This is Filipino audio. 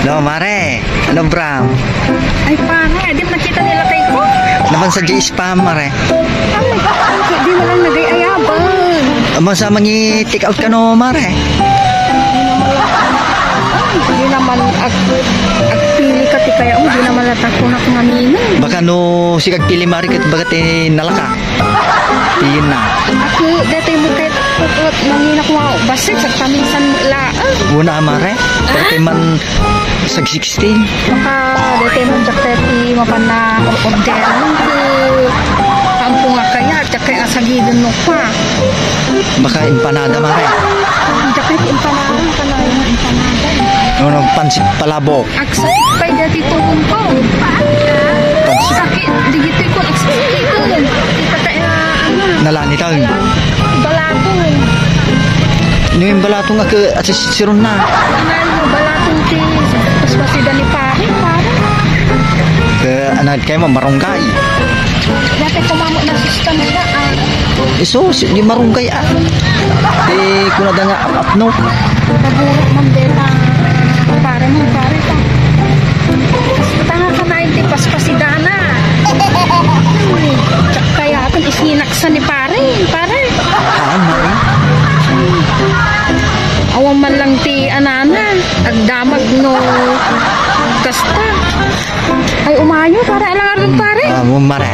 No, mare. Ano, Bram? Ay, pare, di makita nila kay ko. Naman sa G-spam, mare. Ay, di mo lang nagay-ayabang. Masa mangi take out ka no, mare. Hindi naman agpili ka ti kaya hindi naman latakon ako nganino. Baka no si kagpili mari ket bagat nalaka. Piin na. Ako dati mo kahit pupot mangina ko basig sa kaminsan la. Una mare. Pagka man sag 16. Baka dati mo jaketi mapana order kampung kaya jaket asagidon no pa. Baka empanada mare. Jaket empanada kanayon empanada. No pansit palabok. Agsakit pa dati tuhon ko. Pansit Sakit digito ko agsakit ko. Ikataya nalani taon. balatong. Yung balatong nga ke at siron na. Ano balatong ti paspasida ni pare. Ke anad kay mo marunggay. Dati kumamo na system nila. Iso di marunggay ah. Di kuna da nga up no. Kaburok Mandela. Pare ta. Tanga ka na hindi paspasida na. Kaya atin isinaksa ni pare. Haan mare. Awang man lang ti anana. Agdamag no. Kasta. Ay umayo para alang pare. Mare.